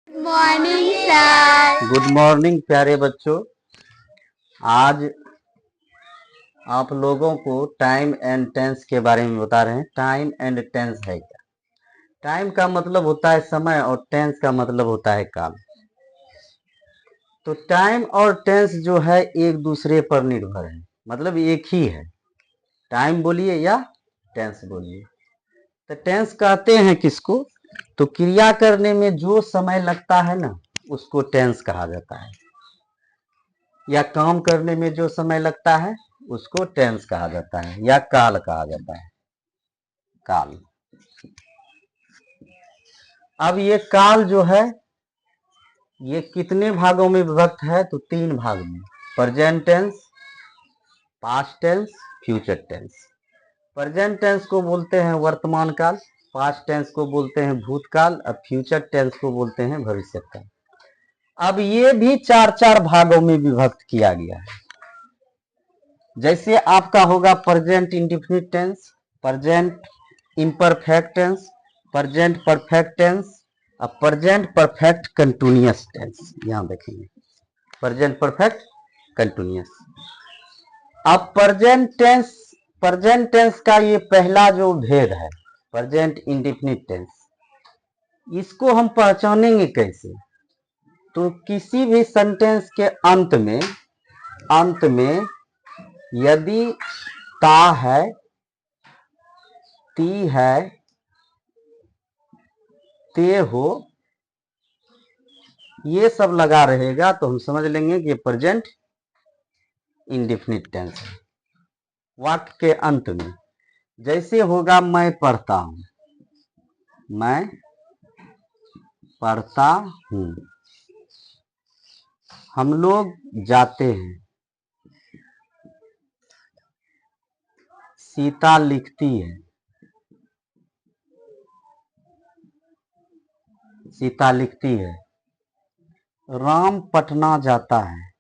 Morning sir. Good morning प्यारे बच्चों। आज आप लोगों को टाइम एंड टेंस के बारे में बता रहे हैं। टाइम एंड टेंस है क्या? टाइम का मतलब होता है समय और टेंस का मतलब होता है काल। तो टाइम और टेंस जो है एक दूसरे पर निर्भर है, मतलब एक ही है। टाइम बोलिए या टेंस बोलिए। तो टेंस कहते हैं किसको? तो क्रिया करने में जो समय लगता है ना, उसको टेंस कहा जाता है। या काम करने में जो समय लगता है उसको टेंस कहा जाता है या काल कहा जाता है। काल। अब ये काल जो है ये कितने भागों में विभक्त है? तो 3 भाग में। Present tense, past tense, future tense. Present tense को बोलते हैं वर्तमान काल, पास्ट टेंस को बोलते हैं भूतकाल, और फ्यूचर टेंस को बोलते हैं भविष्य काल। अब ये भी 4 भागों में विभक्त किया गया है। जैसे आपका होगा present indefinite tense, present imperfect tense, present perfect tense और प्रेजेंट परफेक्ट कंटिन्यूअस टेंस। यहां देखेंगे प्रेजेंट परफेक्ट कंटिन्यूअस। अब प्रेजेंट टेंस का ये पहला जो भेद है, प्रेजेंट इंडेफिनिट टेंस, इसको हम पहचानेंगे कैसे? तो किसी भी सेंटेंस के अंत में यदि ता है, ती है, ते हो, ये सब लगा रहेगा तो हम समझ लेंगे कि प्रेजेंट इंडेफिनिट टेंस है। वाक्य के अंत में जैसे होगा मैं पढ़ता हूं, मैं पढ़ता हूं। हम लोग जाते हैं, सीता लिखती है, सीता लिखती है। राम पटना जाता है।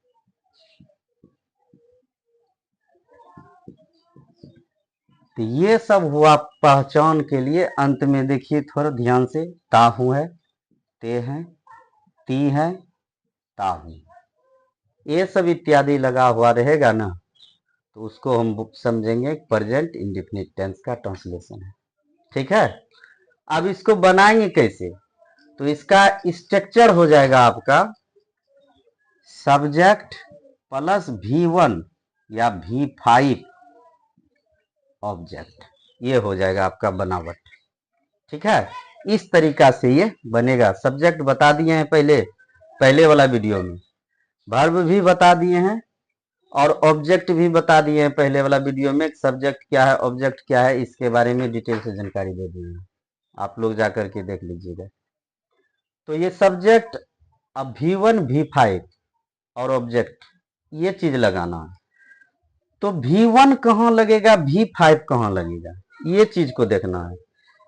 तो ये सब हुआ पहचान के लिए। अंत में देखिए थोड़ा ध्यान से, ताहू है, ते है, ती है, ताहू, ये सब इत्यादि लगा हुआ रहेगा ना, तो उसको हम समझेंगे प्रेजेंट इंडेफिनिट टेंस का ट्रांसलेशन है। ठीक है। अब इसको बनाएंगे कैसे? तो इसका स्ट्रक्चर हो जाएगा आपका सब्जेक्ट प्लस V1 या V5 ऑब्जेक्ट। ये हो जाएगा आपका बनावट। ठीक है, इस तरीका से ये बनेगा। सब्जेक्ट बता दिए हैं पहले वाला वीडियो में, वर्ब भी बता दिए हैं और ऑब्जेक्ट भी बता दिए हैं पहले वाला वीडियो में। सब्जेक्ट क्या है, ऑब्जेक्ट क्या है, इसके बारे में डिटेल से जानकारी दे दी है, आप लोग जाकर के देख लीजिएगा। तो ये सब्जेक्ट, अब V1 V5 और ऑब्जेक्ट, ये चीज लगाना है। तो V1 कहाँ लगेगा, V5 कहाँ लगेगा, ये चीज को देखना है।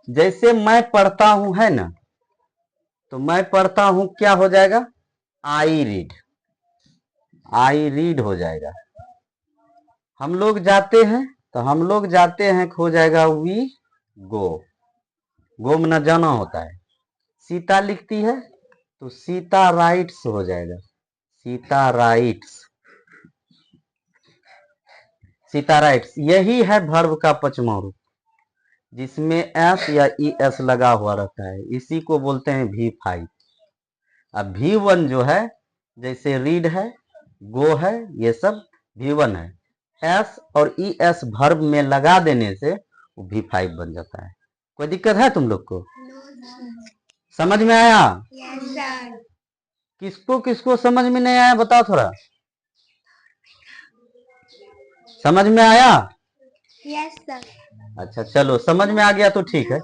जैसे मैं पढ़ता हूं है ना, तो मैं पढ़ता हूं क्या हो जाएगा, आई रीड, आई रीड हो जाएगा। हम लोग जाते हैं, तो हम लोग जाते हैं हो जाएगा वी गो, गो में न जाना होता है। सीता लिखती है तो सीता राइट्स हो जाएगा, सीता राइट्स, सीता राइट्स। यही है वर्ब का पचमा रूप, जिसमें एस या ES लगा हुआ रहता है, इसी को बोलते हैं V5। अब V1 जो है, जैसे रीड है, गो है, ये सब V1 है। S और ES वर्ब में लगा देने से वो V5 बन जाता है। कोई दिक्कत है तुम लोग को? समझ में आया? Yes sir. किसको किसको समझ में नहीं आया बताओ थोड़ा। समझ में आया? Yes sir. अच्छा चलो, समझ में आ गया तो ठीक है।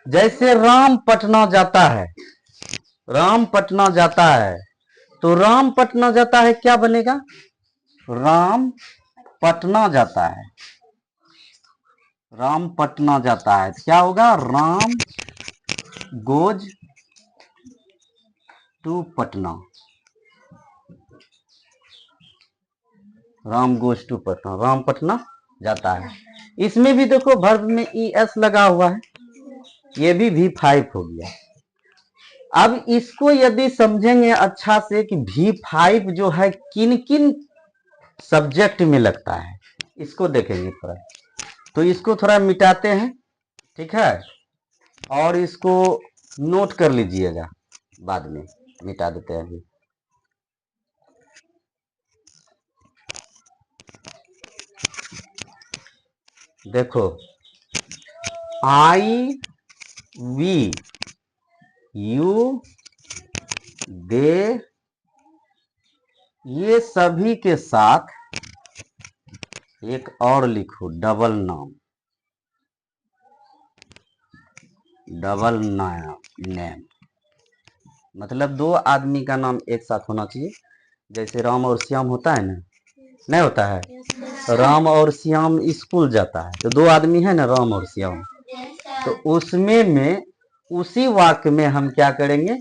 जैसे राम पटना जाता है, राम पटना जाता है, तो राम पटना जाता है क्या बनेगा, राम पटना जाता है, राम पटना जाता है क्या होगा, Ram goes to Patna, Ram goes to Patna, Ram Patna जाता है। इसमें भी देखो वर्ब में ES लगा हुआ है, ये भी V5 हो गया। अब इसको यदि समझेंगे अच्छा से कि V5 जो है किन किन सब्जेक्ट में लगता है, इसको देखेंगे थोड़ा। तो इसको थोड़ा मिटाते हैं, ठीक है, और इसको नोट कर लीजिएगा, बाद में मिटा देते हैं अभी। देखो, आई, वी, यू, दे, ये सभी के साथ एक और लिखो, डबल नाम, डबल नेम, मतलब दो आदमी का नाम एक साथ होना चाहिए। जैसे राम और श्याम होता है ना, नहीं होता है? राम और श्याम स्कूल जाता है, तो दो आदमी है ना, राम और श्याम। तो उसमें में उसी वाक्य में हम क्या करेंगे,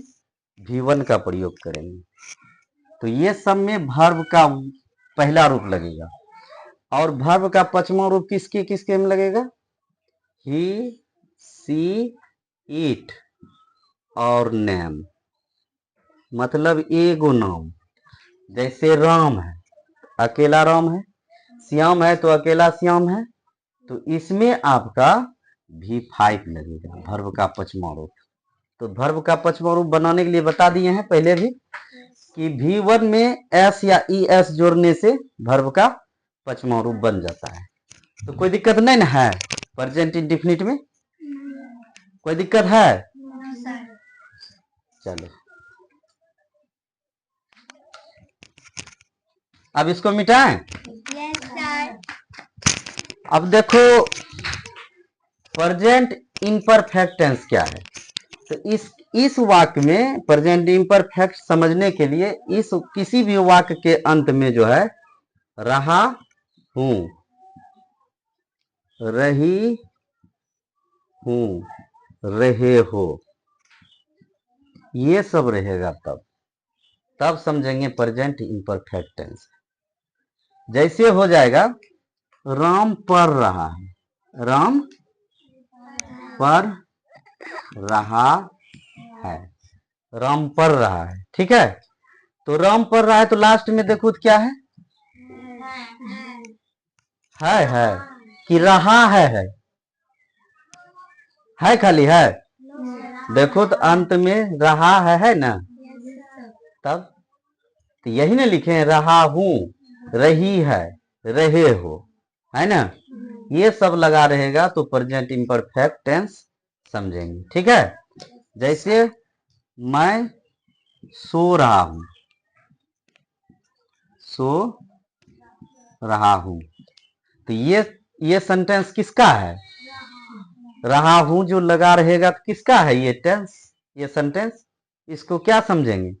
V1 का प्रयोग करेंगे। तो ये सब में वर्ब का पहला रूप लगेगा, और वर्ब का पांचवा रूप किसके किसके में लगेगा, ही, सी, इट और नेम, मतलब एगो नाम। जैसे राम है, अकेला राम है, श्याम है तो अकेला श्याम है, तो इसमें आपका V5 लगेगा, वर्ब का पांचवा रूप। तो वर्ब का पांचवा रूप बनाने के लिए बता दिए हैं पहले भी कि V1 में S या ES जोड़ने से वर्ब का पांचवा रूप बन जाता है। तो कोई दिक्कत नहीं ना है प्रेजेंट इंडेफिनिट में? कोई दिक्कत है? चलो, अब इसको मिटाएं। Yes sir. अब देखो प्रेजेंट इम्परफेक्ट टेंस क्या है। तो इस वाक्य में प्रेजेंट इम्परफेक्ट समझने के लिए इस किसी भी वाक्य के अंत में जो है रहा हूं, रही हूं, रहे हो, ये सब रहेगा, तब समझेंगे प्रेजेंट इम्परफेक्ट टेंस। जैसे हो जाएगा राम पढ़ रहा है, राम पढ़ रहा है, राम पढ़ रहा है, ठीक है। तो राम पढ़ रहा है, तो लास्ट में देखो तो क्या है कि रहा है खाली है। देखो तो अंत में रहा है ना, तब तो यही ना लिखे, रहा हूं, रही है, रहे हो, है ना, ये सब लगा रहेगा तो प्रेजेंट इम्परफेक्ट टेंस समझेंगे, ठीक है। जैसे मैं सो रहा हूं, सो रहा हूं, तो ये सेंटेंस किसका है, रहा हूं जो लगा रहेगा तो किसका है ये टेंस, ये सेंटेंस। इसको क्या समझेंगे,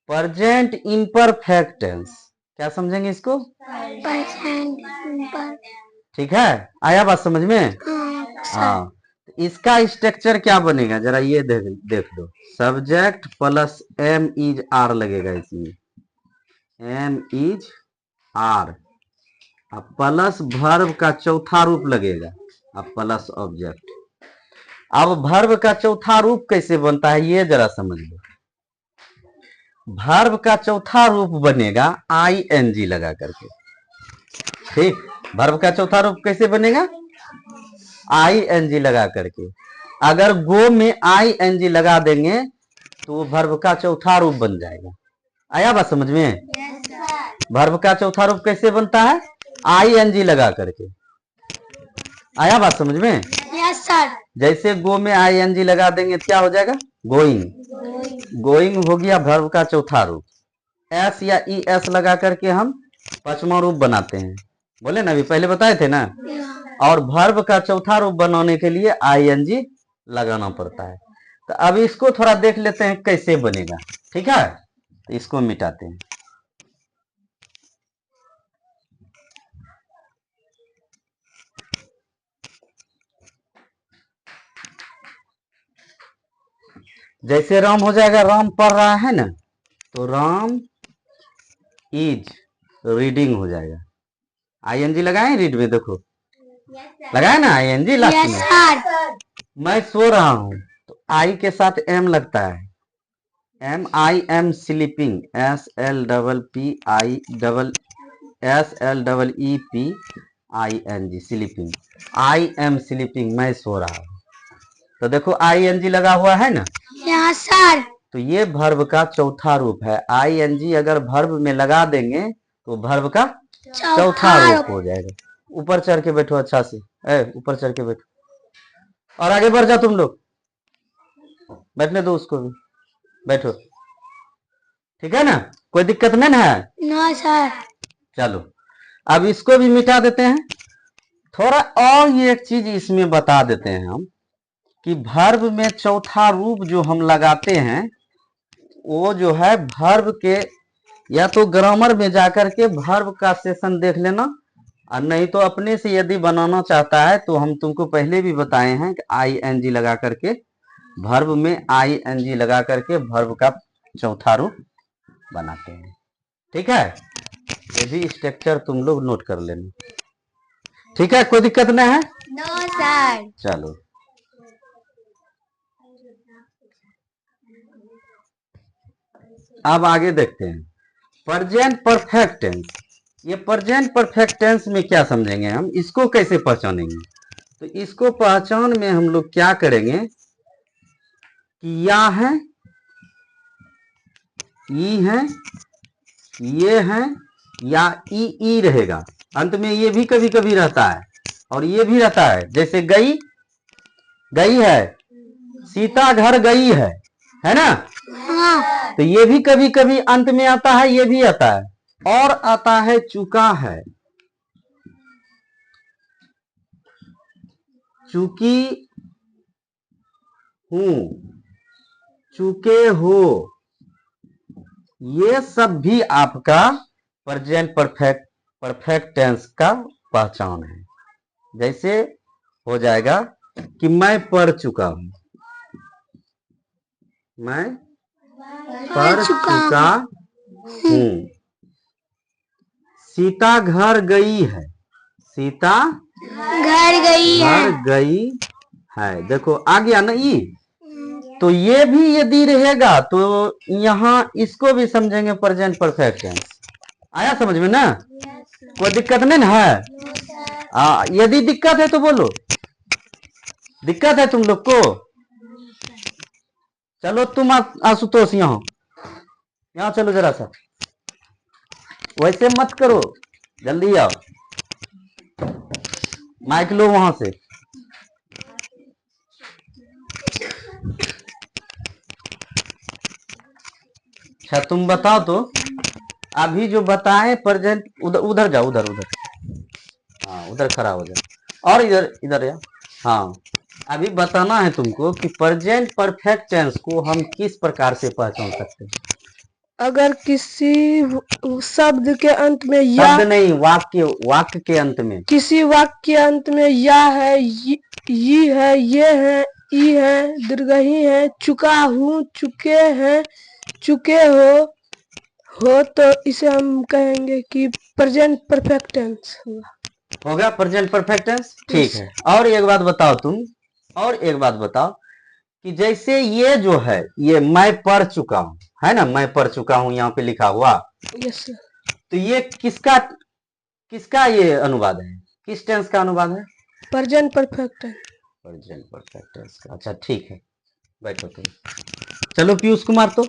प्रेजेंट इम्परफेक्ट टेंस, क्या समझेंगे इसको, ठीक है। आया बात समझ में? हाँ, इसका स्ट्रक्चर क्या बनेगा जरा ये देख दो, subject plus am is are लगेगा इसमें, am is are, plus verb का चौथा रूप लगेगा, अब प्लस ऑब्जेक्ट। अब वर्ब का चौथा रूप कैसे बनता है ये जरा समझ लो। वर्ब का चौथा रूप बनेगा ING लगा करके, ठीक। वर्ब का चौथा रूप कैसे बनेगा, ING लगा करके। अगर गो में ING लगा देंगे तो वर्ब का चौथा रूप बन जाएगा। आया बात समझ में? वर्ब का चौथा रूप कैसे बनता है, ING लगा करके। आया बात समझ में? Yes sir. जैसे गो में ING लगा देंगे क्या हो जाएगा, गोइंग, गोइंग हो गया वर्ब का चौथा रूप। S या ES लगा करके हम पांचवा रूप बनाते हैं, बोले ना अभी पहले बताए थे ना। और वर्ब का चौथा रूप बनाने के लिए ING लगाना पड़ता है। तो अब इसको थोड़ा देख लेते हैं कैसे बनेगा, ठीक है। तो इसको मिटाते हैं। जैसे राम हो जाएगा, राम पढ़ रहा है ना, तो राम इज रीडिंग हो जाएगा। ING लगाए रीड में, देखो लगाए ना ING लास्ट में। मैं सो रहा हूं तो आई के साथ एम लगता है, am sleeping, SLEEPING sleeping, I am sleeping, मैं सो रहा हूं। तो देखो ING लगा हुआ है ना, यहाँ सर। तो ये वर्ब का चौथा रूप है। ING अगर वर्ब में लगा देंगे तो वर्ब का चौथा रूप हो जाएगा। ऊपर चढ़ के बैठो अच्छा से, ऊपर चढ़ के बैठो और आगे बढ़ जाओ तुम लोग, बैठने दो उसको भी, बैठो, ठीक है ना, कोई दिक्कत नहीं है? No sir. चलो अब इसको भी मिटा देते हैं। थोड़ा और ये एक चीज इसमें बता देते हैं हम कि वर्ब में चौथा रूप जो हम लगाते हैं वो जो है वर्ब के, या तो ग्रामर में जाकर के वर्ब का सेशन देख लेना, और नहीं तो अपने से यदि बनाना चाहता है तो हम तुमको पहले भी बताए हैं कि ING लगा करके, वर्ब में ING लगा करके वर्ब का चौथा रूप बनाते हैं। ठीक है, ये भी स्ट्रक्चर तुम लोग नोट कर लेना, ठीक है, कोई दिक्कत नहीं है? No sir. चलो अब आगे देखते हैं प्रेजेंट परफेक्ट टेंस। ये प्रेजेंट परफेक्ट टेंस में क्या समझेंगे हम, इसको कैसे पहचानेंगे? तो इसको पहचान में हम लोग क्या करेंगे कि या है, ई है, ये है, या ई रहेगा अंत में, ये भी कभी कभी रहता है और ये भी रहता है। जैसे गई, गई है, सीता घर गई है ना? हाँ। तो ये भी कभी कभी अंत में आता है, ये भी आता है। और आता है चुका है, चुकी हूं, चुके हो, ये सब भी आपका प्रेजेंट परफेक्ट टेंस का पहचान है। जैसे हो जाएगा कि मैं पढ़ चुका हूं, मैं पढ़ चुका हूं। सीता घर गई है, सीता घर गई है। घर गई है। देखो आ गया ना ई, तो ये भी यदि रहेगा तो यहाँ इसको भी समझेंगे प्रेजेंट परफेक्ट टेंस। आया समझ में ना? कोई दिक्कत नहीं ना है? यदि दिक्कत है तो बोलो, दिक्कत है तुम लोग को? चलो तुम आशुतोष यहाँ चलो जरा सा, वैसे मत करो, जल्दी आओ, माइक लो वहां से। अच्छा तुम बताओ तो, अभी जो बताए प्रेजेंट, उधर जाओ, उधर हाँ उधर खड़ा हो जाओ, और इधर या हाँ, अभी बताना है तुमको कि प्रेजेंट परफेक्ट टेंस को हम किस प्रकार से पहचान सकते हैं। अगर किसी शब्द के अंत में या, शब्द नहीं, वाक्य के अंत में, किसी वाक्य के अंत में या है, ये है, ये है, ई है, दीर्घही है, चुका हूँ, चुके हैं, चुके हो, तो इसे हम कहेंगे कि प्रेजेंट परफेक्ट टेंस होगा प्रेजेंट परफेक्ट टेंस। ठीक है, और एक बात बताओ तुम, और एक बात बताओ कि जैसे ये जो है, ये मैं पढ़ चुका हूं, है ना, मैं पढ़ चुका हूं यहाँ पे लिखा हुआ, यस सर। तो ये किसका ये अनुवाद है, किस टेंस का अनुवाद है? Present perfect tense. Present perfect tense का। अच्छा ठीक है, बैठो तुम। चलो पीयूष कुमार, तो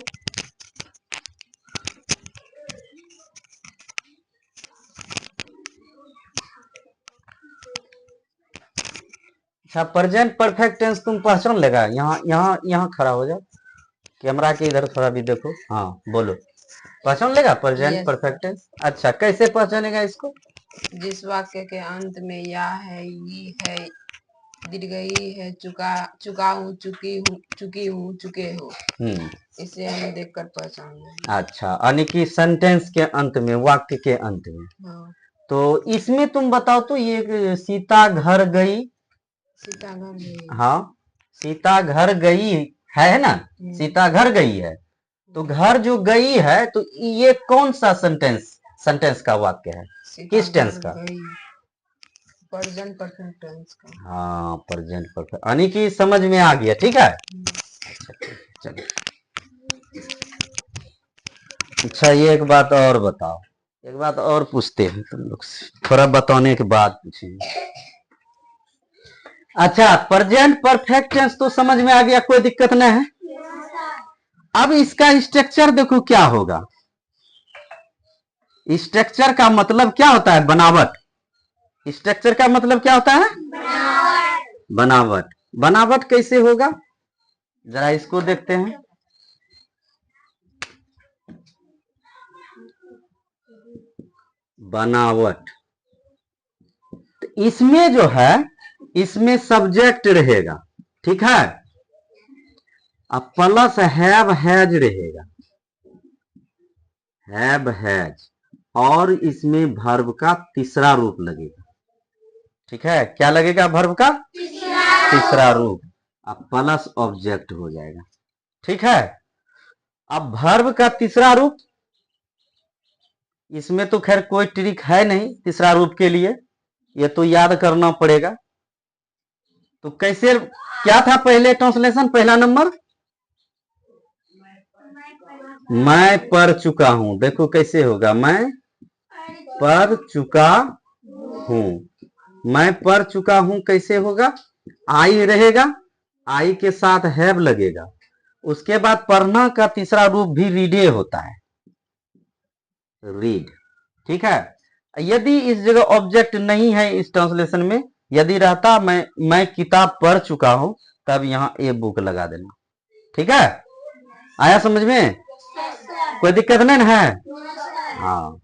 अच्छा प्रेजेंट परफेक्ट टेंस तुम पहचान लेगा? यहाँ खड़ा हो जाओ, कैमरा के इधर थोड़ा भी देखो, हाँ बोलो, पहचान लेगा प्रेजेंट परफेक्ट टेंस? अच्छा कैसे पहचानेगा इसको? जिस वाक्य के अंत में या है, ये है, दीर्घई है, चुका हूँ, चुकी हूँ, चुके हो, इसे हम देखकर पहचान। अच्छा, यानी कि सेंटेंस के अंत में, वाक्य के अंत में। हाँ। तो इसमें तुम बताओ तो, ये सीता घर गई, सीता घर गई, हाँ सीता घर गई है ना, सीता घर गई है, तो घर जो गई है, तो ये कौन सा सेंटेंस का वाक्य है, किस टेंस का? प्रेजेंट परफेक्ट टेंस का। हाँ, प्रेजेंट परफेक्ट, यानी कि समझ में आ गया। ठीक है, चलिए। अच्छा, ये एक बात और बताओ, एक बात और पूछते हैं तुम लोग से, थोड़ा बताने के बाद पूछेंगे। अच्छा, प्रेजेंट परफेक्ट टेंस तो समझ में आ गया, कोई दिक्कत नहीं है। अब इसका स्ट्रक्चर देखो क्या होगा। स्ट्रक्चर का मतलब क्या होता है? बनावट। स्ट्रक्चर का मतलब क्या होता है? बनावट। बनावट कैसे होगा, जरा इसको देखते हैं। बनावट, तो इसमें जो है, इसमें सब्जेक्ट रहेगा, ठीक है, अब प्लस हैव हैज रहेगा, हैव हैज, और इसमें वर्ब का तीसरा रूप लगेगा। ठीक है, क्या लगेगा? वर्ब का तीसरा रूप, अब प्लस ऑब्जेक्ट हो जाएगा। ठीक है, अब वर्ब का तीसरा रूप, इसमें तो खैर कोई ट्रिक है नहीं तीसरा रूप के लिए, ये तो याद करना पड़ेगा। तो कैसे, क्या था पहले ट्रांसलेशन? पहला नंबर, मैं पढ़ चुका हूं। देखो कैसे होगा, मैं पढ़ चुका हूं। मैं पढ़ चुका हूं कैसे होगा? आई रहेगा, आई के साथ हैव लगेगा, उसके बाद पढ़ना का तीसरा रूप भी रीडे होता है, रीड। ठीक है, यदि इस जगह ऑब्जेक्ट नहीं है इस ट्रांसलेशन में, यदि रहता मैं किताब पढ़ चुका हूं, तब यहां ए बुक लगा देना। ठीक है, आया समझ में? कोई दिक्कत नहीं है? हाँ।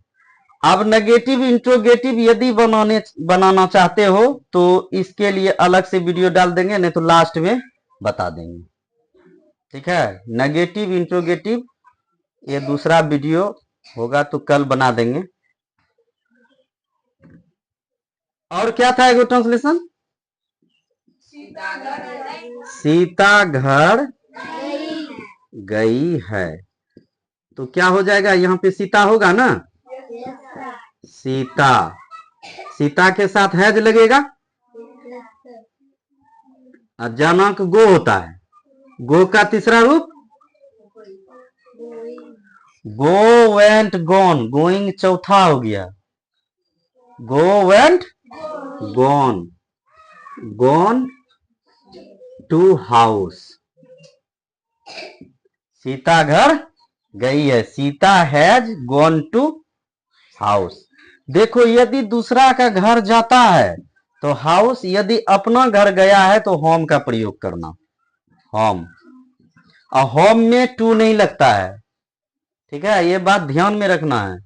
अब नेगेटिव इंट्रोगेटिव यदि बनाना चाहते हो तो इसके लिए अलग से वीडियो डाल देंगे, नहीं तो लास्ट में बता देंगे। ठीक है, नेगेटिव इंट्रोगेटिव ये दूसरा वीडियो होगा तो कल बना देंगे। और क्या था एगो ट्रांसलेशन? सीता घर गई है, तो क्या हो जाएगा? यहाँ पे सीता होगा ना, सीता, सीता के साथ हैज लगेगा, जनक गो होता है, गो का तीसरा रूप गो वेंट गॉन, गोइंग चौथा हो गया, go went gone, gone to house, Sita घर गई है, Sita has gone to house. देखो, यदि दूसरा का घर जाता है तो हाउस, यदि अपना घर गया है तो होम का प्रयोग करना, होम, और होम में टू नहीं लगता है। ठीक है, ये बात ध्यान में रखना है।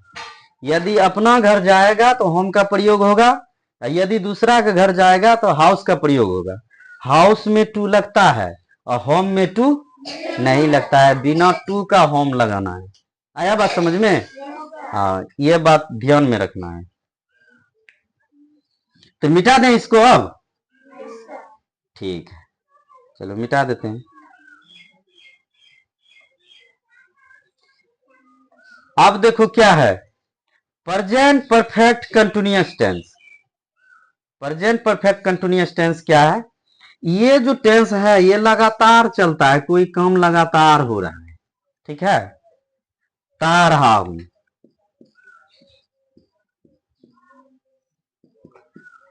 यदि अपना घर जाएगा तो होम का प्रयोग होगा, यदि दूसरा का घर जाएगा तो हाउस का प्रयोग होगा। हाउस में टू लगता है और होम में टू नहीं लगता है, बिना टू का होम लगाना है। आया बात समझ में? हाँ, ये बात ध्यान में रखना है। तो मिटा दें इसको अब? ठीक है, चलो मिटा देते हैं। अब देखो क्या है, present perfect continuous tense. Present perfect continuous tense क्या है? ये जो टेंस है ये लगातार चलता है, कोई काम लगातार हो रहा है। ठीक है, ता रहा हूं,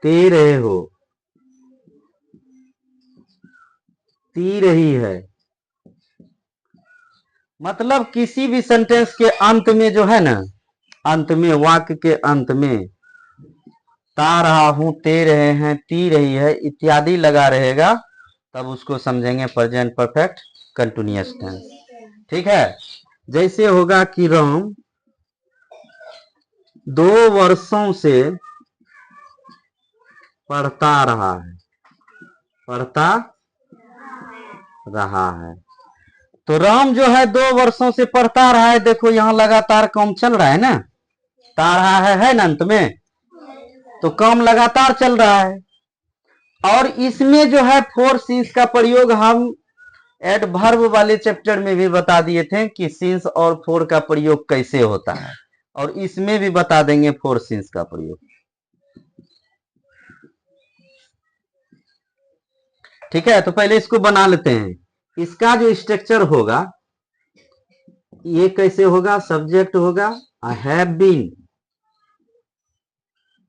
ते रहे हो, ती रही है, मतलब किसी भी सेंटेंस के अंत में जो है ना, अंत में, वाक्य के अंत में ता रहा हूं, ते रहे हैं, ती रही है इत्यादि लगा रहेगा, तब उसको समझेंगे प्रेजेंट परफेक्ट कंटिन्यूअस टेंस। ठीक है, जैसे होगा कि राम 2 वर्षों से पढ़ता रहा है, पढ़ता रहा है, तो राम जो है 2 वर्षों से पढ़ता रहा है। देखो यहां लगातार काम चल रहा है ना, ता रहा है ना अंत में, तो काम लगातार चल रहा है। और इसमें जो है फोर सीन्स का प्रयोग हम एडवर्ब वाले चैप्टर में भी बता दिए थे कि सीन्स और फोर का प्रयोग कैसे होता है, और इसमें भी बता देंगे फोर सीन्स का प्रयोग। ठीक है, तो पहले इसको बना लेते हैं। इसका जो स्ट्रक्चर होगा ये कैसे होगा? सब्जेक्ट होगा हैव बीन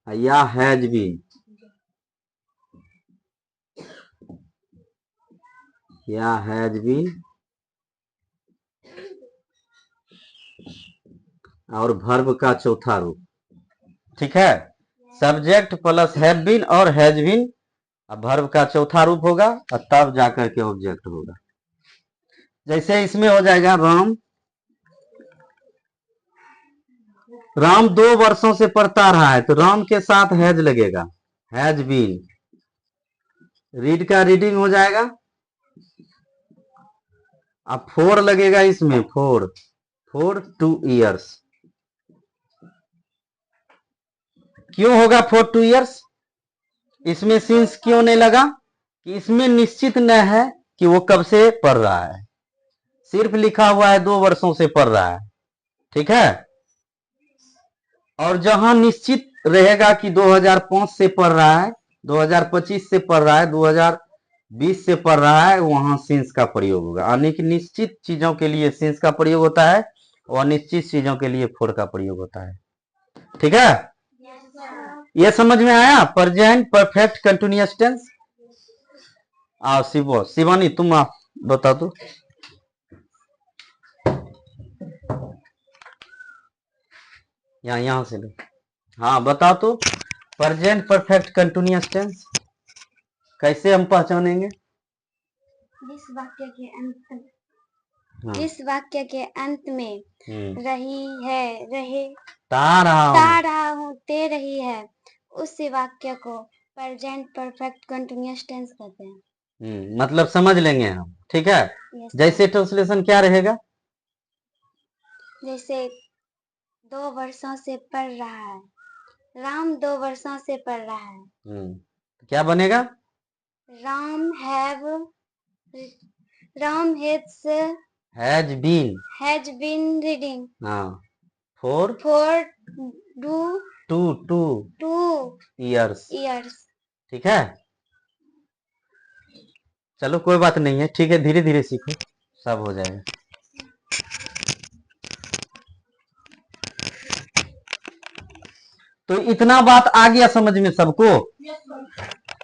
या हैज बीन या हैज बीन और वर्ब का चौथा रूप। ठीक है, सब्जेक्ट प्लस हैव बीन और हैज बीन, अब वर्ब का चौथा रूप होगा और तब जाकर के ऑब्जेक्ट होगा। जैसे इसमें हो जाएगा राम 2 वर्षों से पढ़ता रहा है, तो राम के साथ हैज लगेगा, हैज बीन। रीड का रीडिंग हो जाएगा, अब 4 लगेगा इसमें, 4 2 ईयर्स। क्यों होगा 4 2 ईयर्स? इसमें सिंस क्यों नहीं लगा? कि इसमें निश्चित न है कि वो कब से पढ़ रहा है, सिर्फ लिखा हुआ है 2 वर्षों से पढ़ रहा है। ठीक है, और जहां निश्चित रहेगा कि 2005 से पढ़ रहा है, 2025 से पढ़ रहा है, 2020 से पढ़ रहा है, वहां सिंस का प्रयोग होगा। यानी कि निश्चित चीजों के लिए सिंस का प्रयोग होता है और अनिश्चित चीजों के लिए फोर का प्रयोग होता है। ठीक है, ये समझ में आया? Present perfect continuous tense. आओ शिवानी तुम आप बता दो। यहाँ से लो। हाँ बताओ तो, प्रेजेंट परफेक्ट कंटिन्यूअस टेंस कैसे हम पहचानेंगे? जिस वाक्य के अंत हाँ। जिस वाक्य के अंत में रही है, रहे, ता रहा हूँ, ते रही है, उस वाक्य को प्रेजेंट परफेक्ट कंटिन्यूअस टेंस कहते हैं। मतलब समझ लेंगे हम। ठीक है, जैसे ट्रांसलेशन क्या रहेगा? जैसे 2 वर्षों से पढ़ रहा है, राम 2 वर्षों से पढ़ रहा है। क्या बनेगा? Ram has been reading for 2 years. ठीक है, चलो कोई बात नहीं है, ठीक है, धीरे धीरे सीखो, सब हो जाएगा। तो इतना बात आ गया समझ में सबको?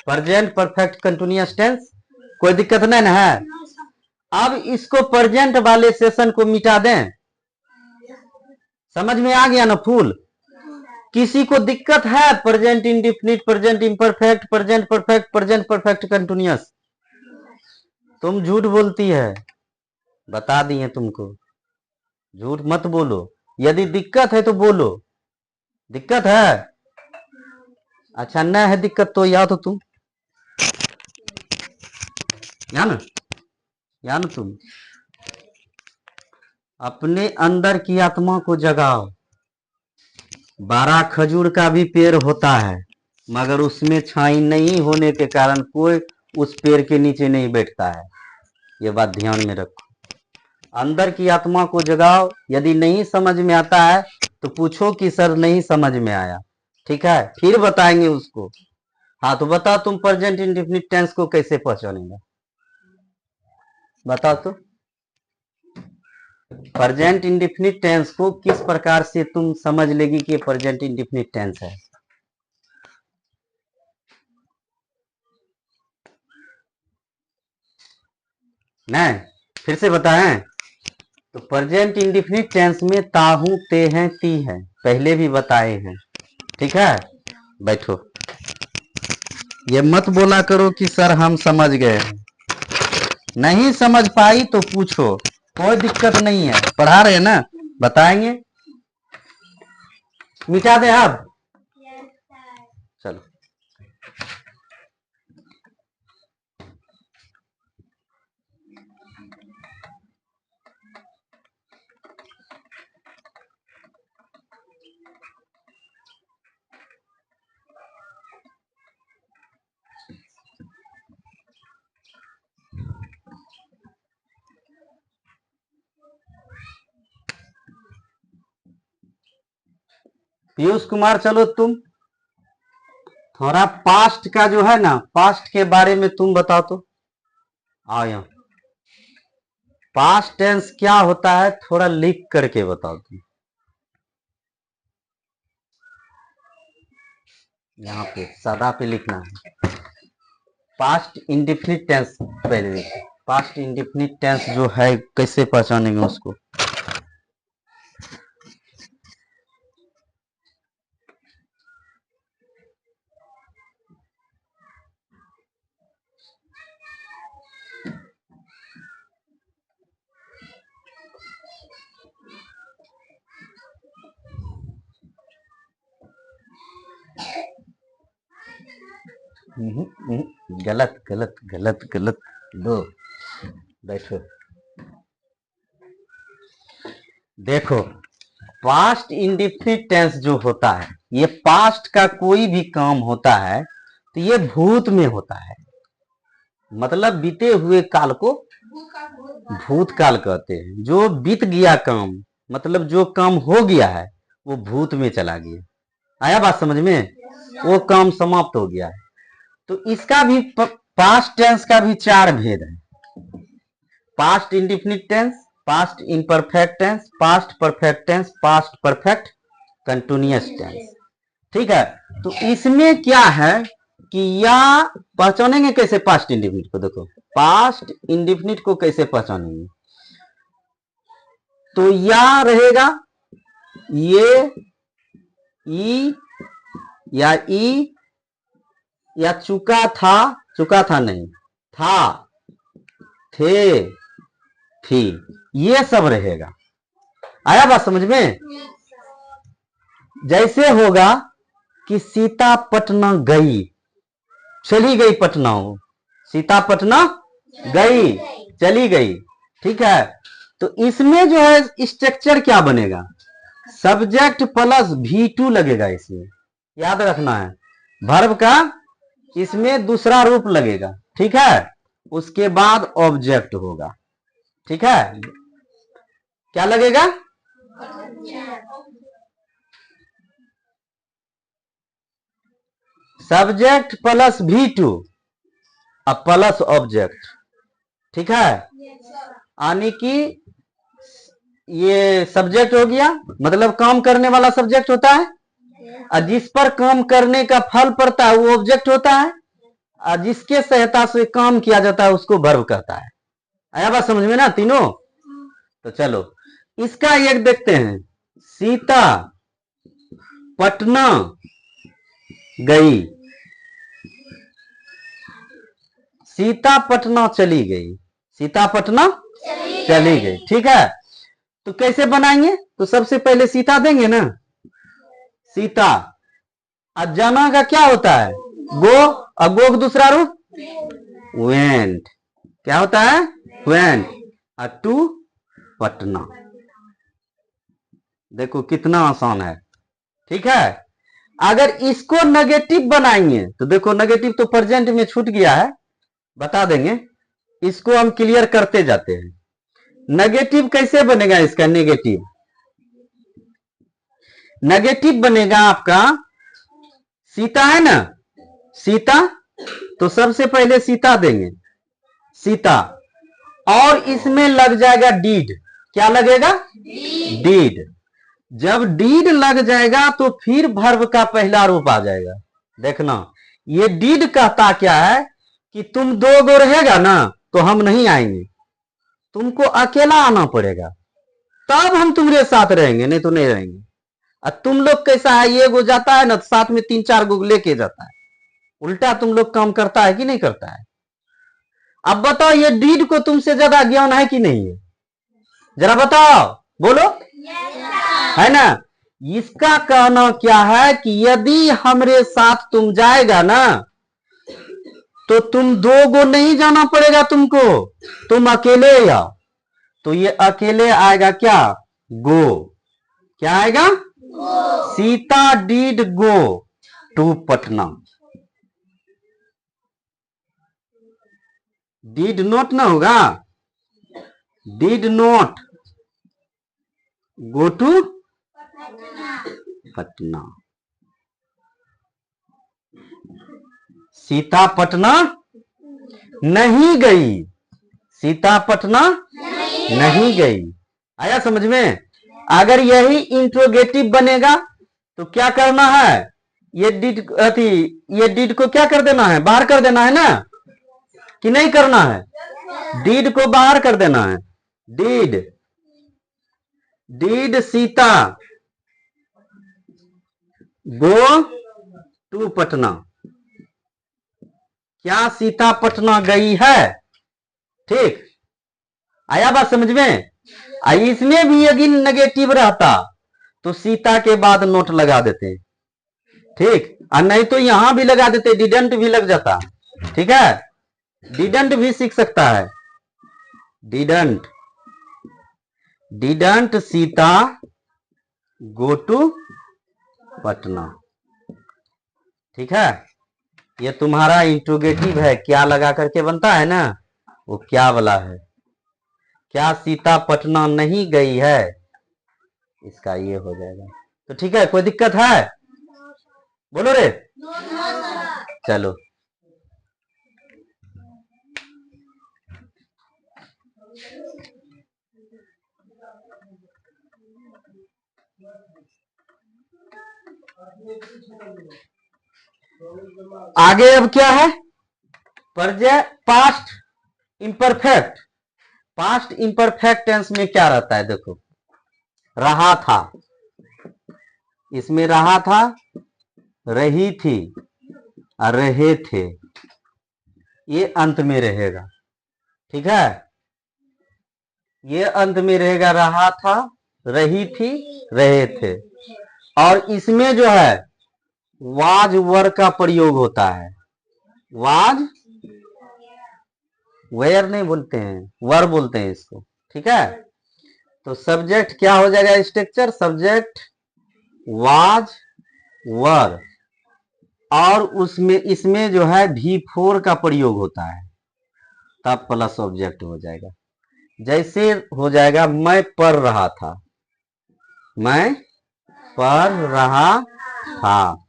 प्रेजेंट परफेक्ट कंटिन्यूअस टेंस, कोई दिक्कत नहीं ना है? अब इसको प्रेजेंट वाले सेशन को मिटा दें। समझ में आ गया ना फुल? किसी को दिक्कत है present indefinite, present imperfect, present perfect, present perfect continuous? तुम झूठ बोलती है, बता दिए तुमको, झूठ मत बोलो। यदि दिक्कत है तो बोलो, दिक्कत है? अच्छा न है दिक्कत तो या तो तुम या ना तुम अपने अंदर की आत्मा को जगाओ। 12 खजूर का भी पेड़ होता है, मगर उसमें छाई नहीं होने के कारण कोई उस पेड़ के नीचे नहीं बैठता है। ये बात ध्यान में रखो। अंदर की आत्मा को जगाओ। यदि नहीं समझ में आता है तो पूछो कि सर नहीं समझ में आया। ठीक है, फिर बताएंगे उसको। हाँ तो बताओ तुम प्रेजेंट इंडेफिनिट टेंस को कैसे पहचानेंगे? बताओ तो, प्रेजेंट इंडेफिनिट टेंस को किस प्रकार से तुम समझ लेगी कि प्रेजेंट इंडेफिनिट टेंस है? नहीं, फिर से बताएं तो प्रेजेंट इंडेफिनिट टेंस में ताहू, ते हैं, ती है, पहले भी बताए हैं। ठीक है, बैठो। ये मत बोला करो कि सर हम समझ गए हैं। नहीं समझ पाई तो पूछो, कोई दिक्कत नहीं है, पढ़ा रहे हैं ना, बताएंगे। मिटा दे अब? चलो पीयूष कुमार, चलो तुम थोड़ा पास्ट का जो है ना, पास्ट के बारे में तुम बताओ तो। आओ यहाँ। पास्ट टेंस क्या होता है थोड़ा लिख करके बताओ तुम। यहाँ पे सादा पे लिखना है। पास्ट इंडेफिनिट टेंस पहले देखो। पास्ट इंडेफिनिट टेंस जो है कैसे पहचानेंगे उसको। गलत गलत गलत गलत। लो बैठो। देखो पास्ट इंडेफिनिट टेंस जो होता है ये पास्ट का कोई भी काम होता है तो ये भूत में होता है। मतलब बीते हुए काल को भूतकाल कहते हैं। जो बीत गया काम मतलब जो काम हो गया है वो भूत में चला गया। आया बात समझ में। वो काम समाप्त हो गया है। तो इसका भी पास्ट टेंस का भी 4 भेद है। Past indefinite tense, past imperfect tense, past perfect tense, past perfect continuous tense. ठीक है। तो इसमें क्या है कि या पहचानेंगे कैसे पास्ट इंडेफिनिट को। देखो पास्ट इंडेफिनिट को कैसे पहचानेंगे। तो या रहेगा ये ई या ई या चुका था नहीं था थे थी ये सब रहेगा। आया बात समझ में। जैसे होगा कि सीता पटना गई, चली गई पटना। हो सीता पटना गई चली गई। ठीक है। तो इसमें जो है स्ट्रक्चर क्या बनेगा, सब्जेक्ट प्लस V2 लगेगा। इसमें याद रखना है वर्ब का इसमें दूसरा रूप लगेगा। ठीक है। उसके बाद ऑब्जेक्ट होगा। ठीक है। क्या लगेगा, सब्जेक्ट प्लस V2 अब प्लस ऑब्जेक्ट। ठीक है। यानी कि ये सब्जेक्ट हो गया मतलब काम करने वाला सब्जेक्ट होता है और जिस पर काम करने का फल पड़ता है वो ऑब्जेक्ट होता है और जिसके सहायता से काम किया जाता है उसको वर्ब कहता है। आया बात समझ में ना तीनों। तो चलो इसका एक देखते हैं। सीता पटना गई, सीता पटना चली गई, सीता पटना चली गई। ठीक है। तो कैसे बनाएंगे, तो सबसे पहले सीता देंगे ना, सीता। और जाना का क्या होता है गो, और गो का दूसरा रूप वेंट। क्या होता है वेंट। और टू पटना। देखो कितना आसान है। ठीक है। अगर इसको नेगेटिव बनाएंगे तो देखो नेगेटिव तो प्रेजेंट में छूट गया है, बता देंगे। इसको हम क्लियर करते जाते हैं। नेगेटिव कैसे बनेगा इसका, नेगेटिव नेगेटिव बनेगा आपका सीता है ना, सीता। तो सबसे पहले सीता देंगे, सीता। और इसमें लग जाएगा डीड। क्या लगेगा, डीड। जब डीड लग जाएगा तो फिर वर्ब का पहला रूप आ जाएगा। देखना ये डीड कहता क्या है कि तुम 2 गो रहेगा ना तो हम नहीं आएंगे, तुमको अकेला आना पड़ेगा तब हम तुम्हारे साथ रहेंगे, नहीं तो नहीं रहेंगे। और तुम लोग कैसा है, ये गो जाता है ना तो साथ में 3-4 गो लेके जाता है। उल्टा तुम लोग काम करता है कि नहीं करता है। अब बताओ ये डीड को तुमसे ज्यादा ज्ञान है कि नहीं है, जरा बताओ, बोलो। है ना। इसका कहना क्या है कि यदि हमरे साथ तुम जाएगा ना तो तुम 2 गो नहीं जाना पड़ेगा तुमको, तुम अकेले आओ। तो ये अकेले आएगा क्या, गो। क्या आएगा, Sita did go to Patna. Did not ना होगा, did not go to Patna. Sita Patna नहीं गई। सीता पटना नहीं गई। आया समझ में? अगर यही इंट्रोगेटिव बनेगा तो क्या करना है, ये डिड को क्या कर देना है, बाहर कर देना है ना, कि नहीं करना है? डिड को बाहर कर देना है। Did Sita go to Patna, क्या सीता पटना गई है? ठीक, आया बात समझ में? इसमें भी यदि नेगेटिव रहता तो सीता के बाद नोट लगा देते, ठीक, और नहीं तो यहां भी लगा देते, डिडंट भी लग जाता। ठीक है, डिडंट भी सीख सकता है। Didn't Sita go to Patna. ठीक है, ये तुम्हारा इंट्रोगेटिव है, क्या लगा करके बनता है ना, वो क्या वाला है। क्या सीता पटना नहीं गई है, इसका ये हो जाएगा। तो ठीक है, कोई दिक्कत है? बोलो रे। चलो, आगे अब क्या है, past imperfect. Past imperfect tense में क्या रहता है, देखो, रहा था, इसमें रहा था, रही थी और रहे थे, ये अंत में रहेगा। ठीक है, ये अंत में रहेगा, रहा था, रही थी, रहे थे। और इसमें जो है वाज वर का प्रयोग होता है। वाज वेयर नहीं बोलते हैं, वर बोलते हैं इसको। ठीक है, तो सब्जेक्ट क्या हो जाएगा, स्ट्रक्चर सब्जेक्ट वाज वर, और उसमें इसमें जो है V4 का प्रयोग होता है, तब प्लस ऑब्जेक्ट हो जाएगा। जैसे हो जाएगा मैं पढ़ रहा था, मैं पढ़ रहा था,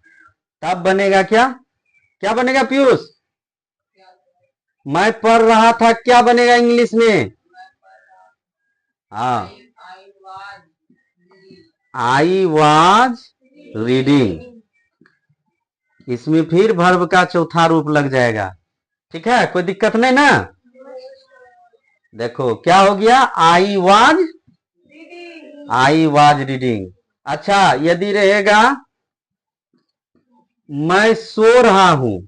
तब बनेगा क्या, क्या बनेगा पीयूष? मैं पढ़ रहा था क्या बनेगा इंग्लिश में? हाँ, आई वॉज रीडिंग। इसमें फिर वर्ब का चौथा रूप लग जाएगा। ठीक है, कोई दिक्कत नहीं ना? देखो क्या हो गया, आई वॉज रीडिंग। अच्छा, यदि रहेगा मैं सो रहा हूं,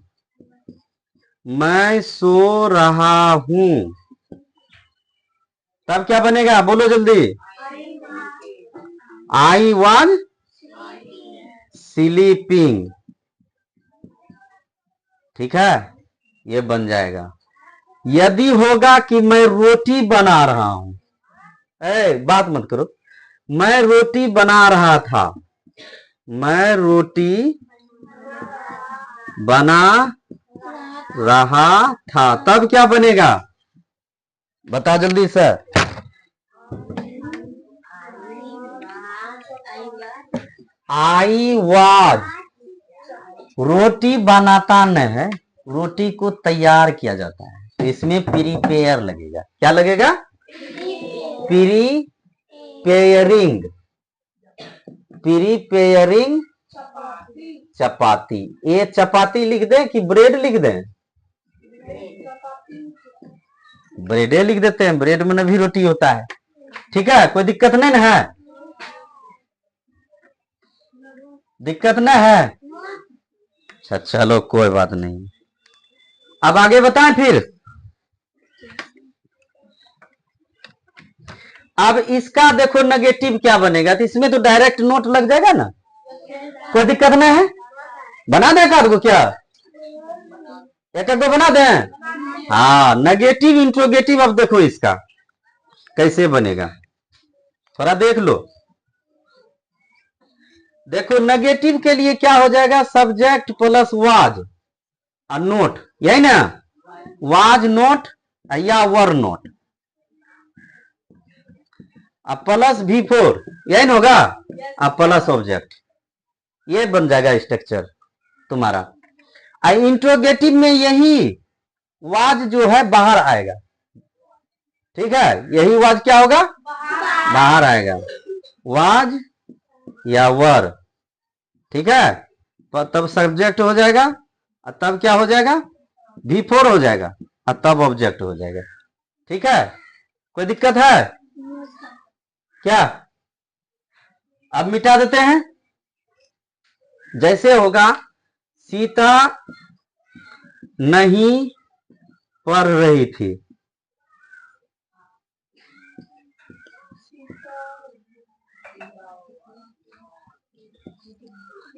मैं सो रहा हूं, तब क्या बनेगा, बोलो जल्दी। I was sleeping. ठीक है, ये बन जाएगा। यदि होगा कि मैं रोटी बना रहा हूं, बात मत करो, मैं रोटी बना रहा था, मैं रोटी बना रहा था, तब क्या बनेगा, बता जल्दी सर। आई वॉज, रोटी बनाता नहीं है, रोटी को तैयार किया जाता है, तो इसमें प्रीपेयर लगेगा। क्या लगेगा, प्रीपेयरिंग, प्रीपेयरिंग चपाती। ये चपाती लिख दें कि ब्रेड लिख दें? ब्रेडे लिख देते हैं, ब्रेड में भी रोटी होता है। ठीक है, कोई दिक्कत नहीं ना है? दिक्कत ना है? अच्छा चलो कोई बात नहीं, अब आगे बताएं फिर। अब इसका देखो नेगेटिव क्या बनेगा, तो इसमें तो डायरेक्ट नोट लग जाएगा ना, कोई दिक्कत नहीं है? बना दें एक को, क्या एक को बना दें? हाँ, नेगेटिव इंट्रोगेटिव। अब देखो इसका कैसे बनेगा, थोड़ा देख लो। देखो नेगेटिव के लिए क्या हो जाएगा, सब्जेक्ट प्लस वाज और नोट, यही ना, वाज नोट या वर नोट, अब प्लस V4, यही ना होगा, अब प्लस ऑब्जेक्ट, ये बन जाएगा स्ट्रक्चर तुम्हारा। इंट्रोगेटिव में यही वाज जो है बाहर आएगा, ठीक है, यही वाज क्या होगा, बाहर आएगा, वाज या वर। ठीक है, तब सब्जेक्ट हो जाएगा और तब क्या हो जाएगा, V4 हो जाएगा और तब ऑब्जेक्ट हो जाएगा। ठीक है, कोई दिक्कत है क्या? अब मिटा देते हैं। जैसे होगा, सीता नहीं पढ़ रही थी,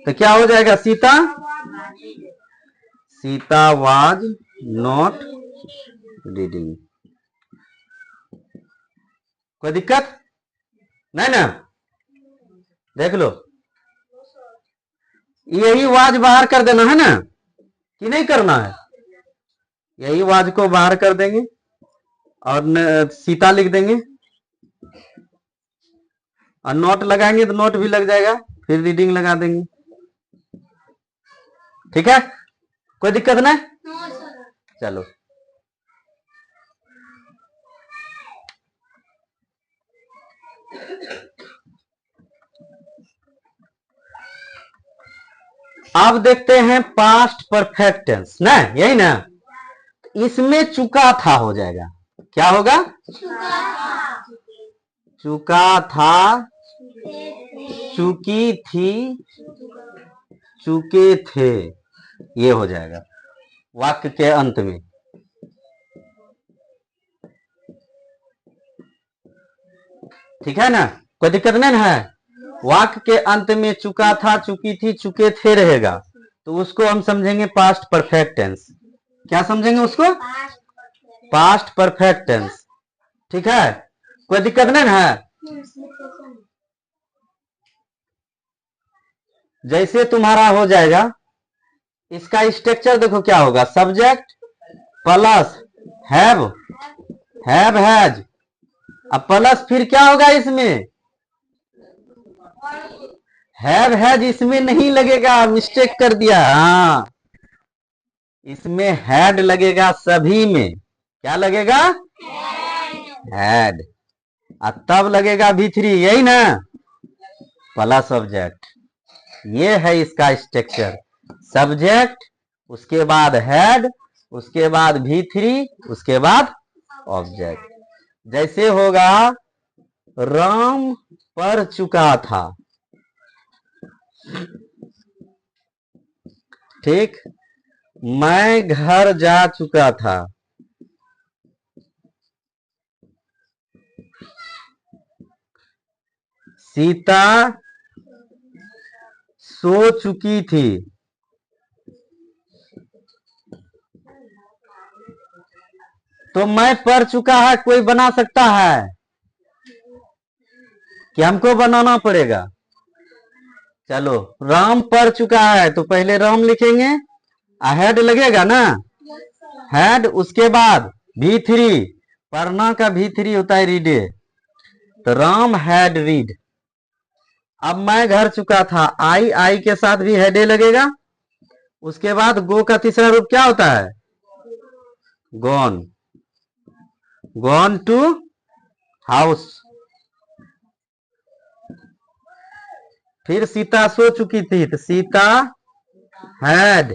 तो क्या हो जाएगा, सीता वाज नॉट रीडिंग। कोई दिक्कत नहीं ना? देख लो, यही वाज बाहर कर देना है ना, कि नहीं करना है? यही वाज को बाहर कर देंगे और सीता लिख देंगे और नोट लगाएंगे तो नोट भी लग जाएगा, फिर रीडिंग लगा देंगे। ठीक है, कोई दिक्कत नहीं? चलो, अब देखते हैं पास्ट परफेक्ट टेंस ना, यही ना। इसमें चुका था हो जाएगा, क्या होगा, चुका था, चुकी थी, चुके थे, ये हो जाएगा वाक्य के अंत में। ठीक है ना, कोई दिक्कत नहीं है? वाक्य के अंत में चुका था, चुकी थी, चुके थे रहेगा, तो उसको हम समझेंगे पास्ट परफेक्ट टेंस। क्या समझेंगे उसको, पास्ट परफेक्ट टेंस। ठीक है, कोई दिक्कत नहीं है? जैसे तुम्हारा हो जाएगा, इसका स्ट्रक्चर देखो क्या होगा, सब्जेक्ट प्लस हैव, हैज, अब प्लस फिर क्या होगा, इसमें हैव हैज इसमें नहीं लगेगा, मिस्टेक कर दिया। हाँ, इसमें हैड लगेगा सभी में। क्या लगेगा, हैड, और तब लगेगा V3, यही ना, प्लस ऑब्जेक्ट। ये है इसका स्ट्रक्चर, सब्जेक्ट, उसके बाद हैड, उसके बाद V3, उसके बाद ऑब्जेक्ट। जैसे होगा, राम पढ़ चुका था, ठीक, मैं घर जा चुका था, सीता सो चुकी थी, तो मैं पढ़ चुका है कोई बना सकता है कि हमको बनाना पड़ेगा? चलो, राम पढ़ चुका है तो पहले राम लिखेंगे, हेड लगेगा ना, हेड, उसके बाद V3, पढ़ना का V3 होता है रीडे, तो राम हैड रीड। अब मैं घर चुका था, आई के साथ भी हेडे लगेगा, उसके बाद गो का तीसरा रूप क्या होता है, गॉन, गॉन टू हाउस। फिर सीता सो चुकी थी, तो सीता हैड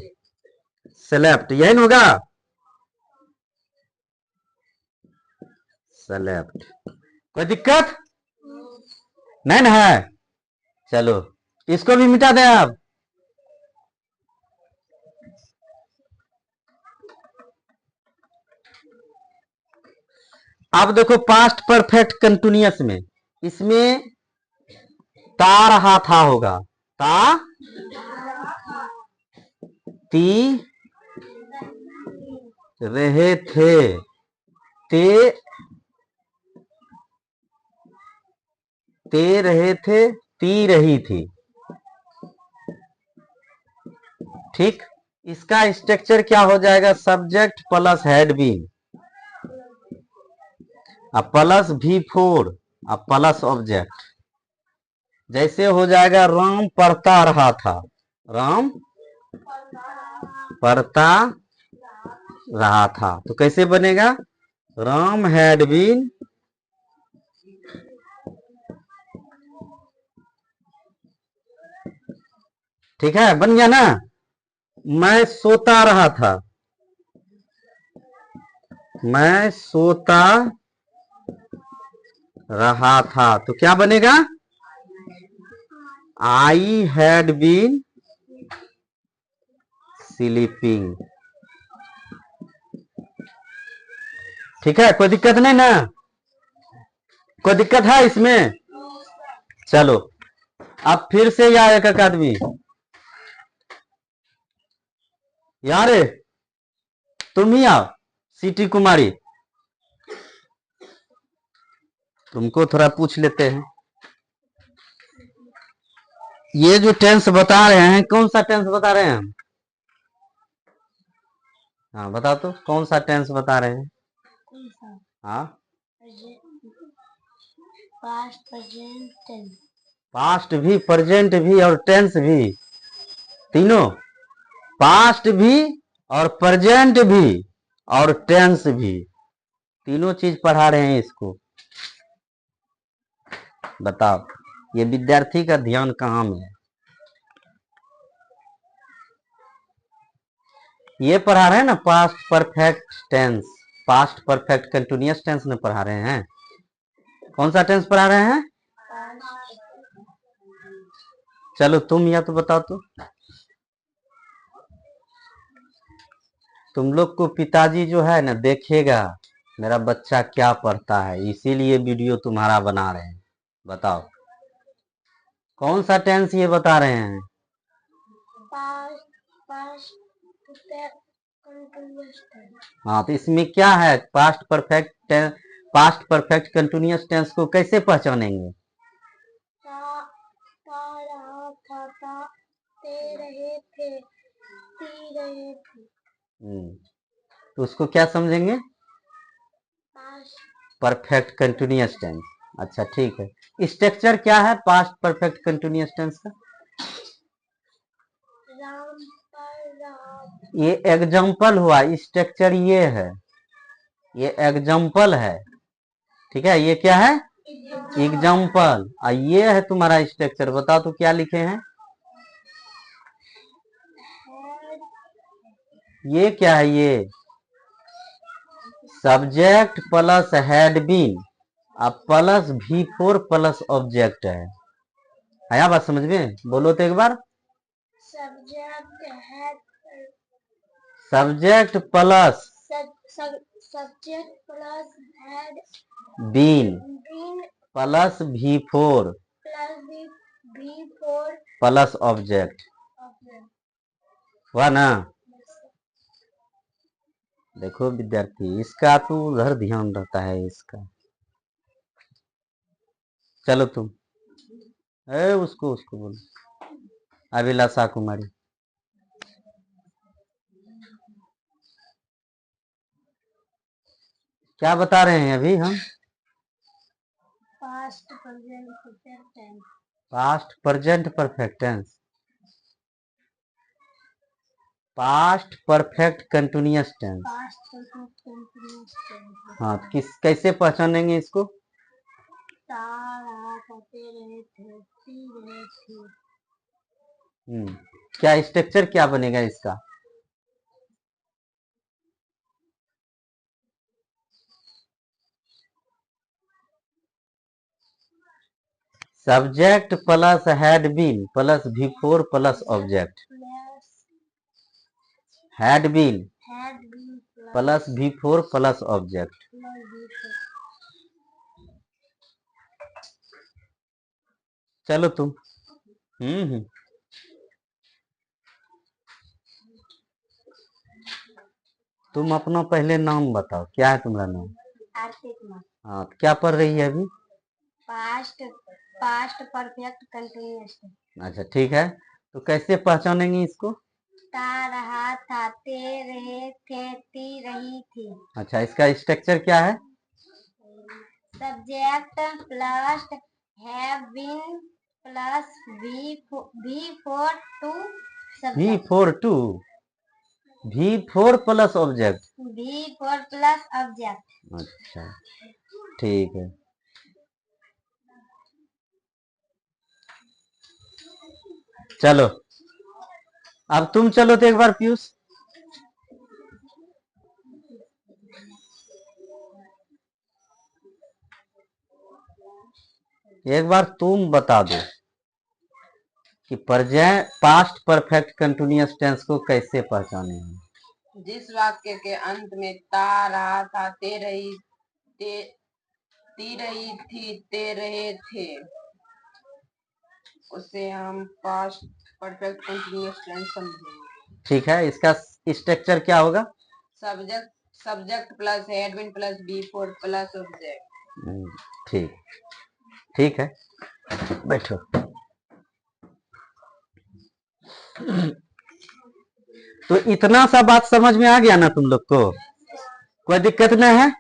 स्लेप्ट, यही ना होगा, स्लेप्ट। कोई दिक्कत नहीं ना है? चलो, इसको भी मिटा दें आप। अब देखो पास्ट परफेक्ट कंटिन्यूअस में, इसमें ता रहा था होगा, ता, ती रहे थे, ते रहे थे, ती रही थी। ठीक, इसका स्ट्रक्चर क्या हो जाएगा, subject plus had been, plus V4, plus object. जैसे हो जाएगा, राम पढ़ता रहा था, राम पढ़ता रहा था, तो कैसे बनेगा, राम हैड बीन ठीक है, बन गया ना। मैं सोता रहा था, मैं सोता रहा था, तो क्या बनेगा? I had been sleeping. ठीक है, कोई दिक्कत नहीं ना? कोई दिक्कत है इसमें? चलो अब फिर से या एक एक आदमी यार, तुम ही आओ। सिटी कुमारी, तुमको थोड़ा पूछ लेते हैं। ये जो टेंस बता रहे हैं, कौन सा टेंस बता रहे हैं हम? हाँ बताओ तो, कौन सा टेंस बता रहे हैं? हाँ, पास्ट प्रेजेंट टेंस। पास्ट भी, प्रेजेंट भी और टेंस भी, तीनों। पास्ट भी और प्रेजेंट भी और टेंस भी, तीनों चीज पढ़ा रहे हैं इसको। बताओ, ये विद्यार्थी का ध्यान कहाँ में है? ये पढ़ा रहे हैं ना past perfect tense, past perfect continuous tense में पढ़ा रहे हैं। कौन सा टेंस पढ़ा रहे हैं? चलो तुम या तो बताओ तो। तुम लोग को पिताजी जो है ना देखेगा मेरा बच्चा क्या पढ़ता है, इसीलिए वीडियो तुम्हारा बना रहे हैं। बताओ कौन सा टेंस ये बता रहे हैं? हाँ, तो इसमें क्या है? Past perfect, past perfect continuous tense को कैसे पहचानेंगे? तो उसको क्या समझेंगे? Perfect continuous tense. अच्छा ठीक है, स्ट्रक्चर क्या है पास्ट परफेक्ट कंटिन्यूअस टेंस का? ये एग्जाम्पल हुआ, स्ट्रक्चर ये है, ये एग्जाम्पल है। ठीक है, ये क्या है? एग्जाम्पल। और ये है तुम्हारा स्ट्रक्चर। बताओ तो क्या लिखे हैं? ये क्या है? ये सब्जेक्ट प्लस हैड बीन अब प्लस V4 प्लस ऑब्जेक्ट है। आया बात समझ में? बोलो तो एक बार। Subject plus had been plus V4 plus object हुआ ना? देखो विद्यार्थी, इसका तो उधर ध्यान रहता है इसका। चलो तुम उसको बोलो, अभिलाषा कुमारी। क्या बता रहे हैं अभी हम? Past present perfect tense. Past present perfect tense, past perfect continuous tense. हाँ, तो किस कैसे पहचानेंगे इसको? क्या स्ट्रक्चर क्या बनेगा इसका? Subject plus had been plus V4 plus object. Had been plus V4 plus object. चलो तुम तुम अपना पहले नाम बताओ, क्या है तुम्हारा नाम? आरती कुमार। हाँ, तो क्या पढ़ रही है अभी? Past past perfect continuous. अच्छा ठीक है, तो कैसे पहचानेंगे इसको? ता रहा था, ते रहे थे, ती रही थी। अच्छा, इसका स्ट्रक्चर क्या है? Subject plus have been plus V4 to V4 to V4 plus object. V4 plus object. अच्छा ठीक है। चलो अब तुम चलो तो एक बार पीयूष। एक बार तुम बता दो कि पास्ट परफेक्ट कंटिन्यूअस टेंस को कैसे पहचाने हैं। जिस वाक्य के अंत में ता रहा था, ते रही, ती रही थी, ते रहे थे, उसे हम पास्ट परफेक्ट कंटिन्यूअस टेंस समझेंगे। ठीक है, इसका स्ट्रक्चर क्या होगा? Subject plus head verb plus V4 plus object. ठीक ठीक है, बैठो। तो इतना सा बात समझ में आ गया ना तुम लोग को? कोई दिक्कत नहीं है?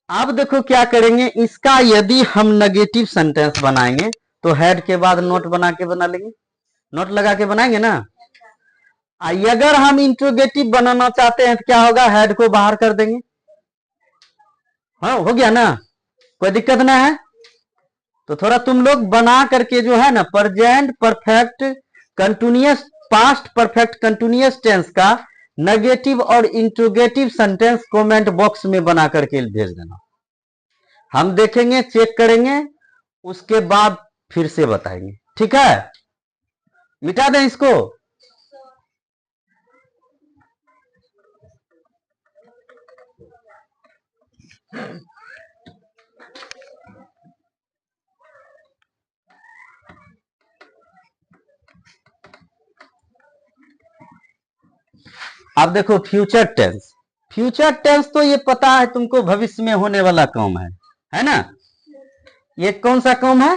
अब देखो क्या करेंगे, इसका यदि हम नेगेटिव सेंटेंस बनाएंगे तो हेड के बाद नोट बना लेंगे, नोट लगा के बनाएंगे ना। अगर हम इंट्रोगेटिव बनाना चाहते हैं तो क्या होगा, हेड को बाहर कर देंगे। हाँ हो गया ना, कोई दिक्कत ना है। तो थोड़ा तुम लोग बना करके जो है ना present perfect continuous past perfect continuous tense का नेगेटिव और इंट्रोगेटिव सेंटेंस कमेंट बॉक्स में बना करके भेज देना। हम देखेंगे, चेक करेंगे, उसके बाद फिर से बताएंगे। ठीक है, मिटा दें इसको। अब देखो फ्यूचर टेंस। फ्यूचर टेंस तो ये पता है तुमको, भविष्य में होने वाला काम है ना। ये कौन सा काम है?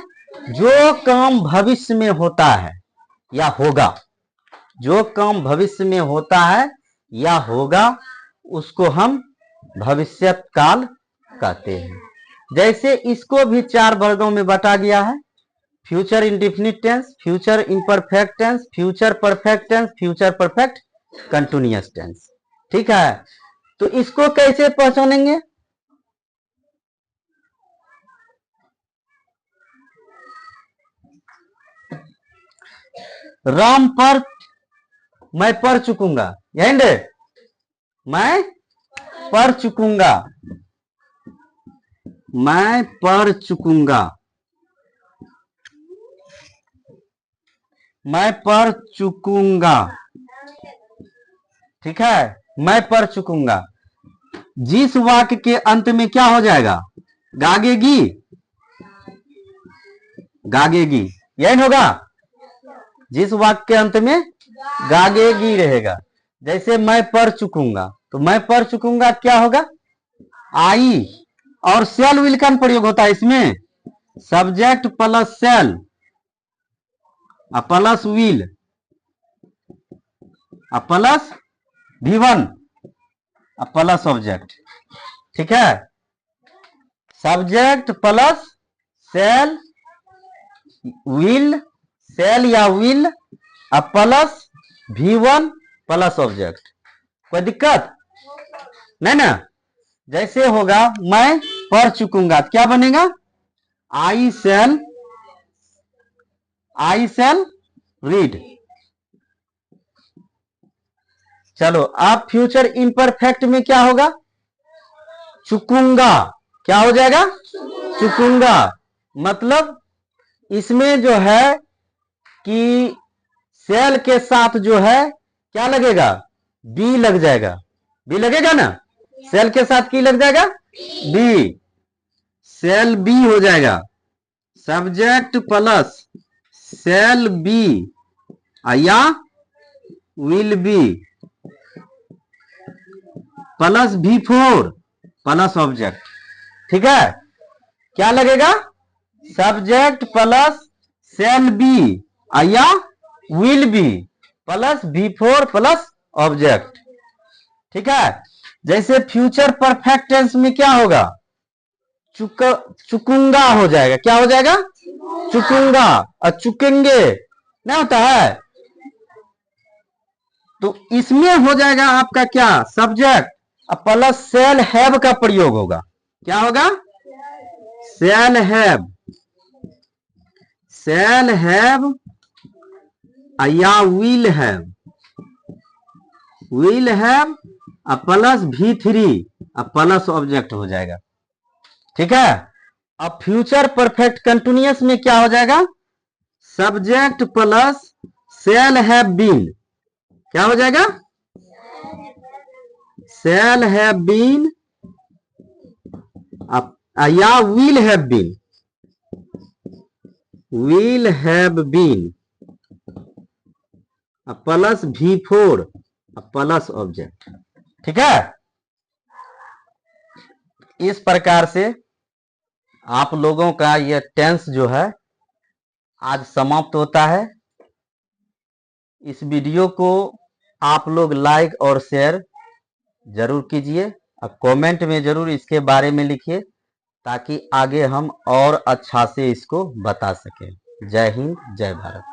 जो काम भविष्य में होता है या होगा, जो काम भविष्य में होता है या होगा उसको हम भविष्यत काल कहते हैं। जैसे इसको भी 4 वर्गों में बांटा गया है, future indefinite tense, future imperfect tense, future perfect tense, future perfect continuous tense. ठीक है, तो इसको कैसे पहचानेंगे? राम पर मैं पढ़ चुकूंगा, यही दे, मैं पढ़ चुकूंगा, मैं पढ़ चुकूंगा, मैं पढ़ चुकूंगा। ठीक है, मैं पढ़ चुकूंगा। जिस वाक्य के अंत में क्या हो जाएगा, गागेगी, गागेगी, यही होगा। जिस वाक्य के अंत में गागेगी रहेगा। जैसे मैं पढ़ चुकूंगा, तो मैं पढ़ चुकूंगा क्या होगा, आई, और सेल विल का प्रयोग होता है इसमें, subject plus shall plus will plus V1 plus object. ठीक है, subject plus shall will, shall या will plus V1 plus object. कोई दिक्कत नहीं ना। जैसे होगा मैं पढ़ चुकूंगा, क्या बनेगा, आई सेल रीड। चलो अब फ्यूचर इम्परफेक्ट में क्या होगा, चुकूंगा, क्या हो जाएगा, चुकूंगा। मतलब इसमें जो है कि सेल के साथ जो है क्या लगेगा, बी लग जाएगा, बी लगेगा ना। सेल के साथ की लग जाएगा, बी, सेल बी हो जाएगा, सब्जेक्ट प्लस सेल बी या will be plus V4 plus object. ठीक है, क्या लगेगा, सब्जेक्ट प्लस सेल बी या will be plus V4 plus object. ठीक है, जैसे फ्यूचर परफेक्ट टेंस में क्या होगा, चुकूंगा हो जाएगा, क्या हो जाएगा, चुकूंगा, और चुकेंगे नहीं होता है, तो इसमें हो जाएगा आपका क्या, सब्जेक्ट प्लस सेल हैव का प्रयोग होगा। क्या होगा, सेल हैव, सेल हैव या will have, will have plus V3 plus object हो जाएगा। ठीक है। अब फ्यूचर परफेक्ट कंटिन्यूअस में क्या हो जाएगा, subject plus shall have been, क्या हो जाएगा, सेल हैव बीन या will have been, will have been plus V4 plus object. ठीक है। इस प्रकार से आप लोगों का यह टेंस जो है आज समाप्त होता है। इस वीडियो को आप लोग लाइक और शेयर जरूर कीजिए और कमेंट में जरूर इसके बारे में लिखिए ताकि आगे हम और अच्छा से इसको बता सकें। जय हिंद, जय भारत।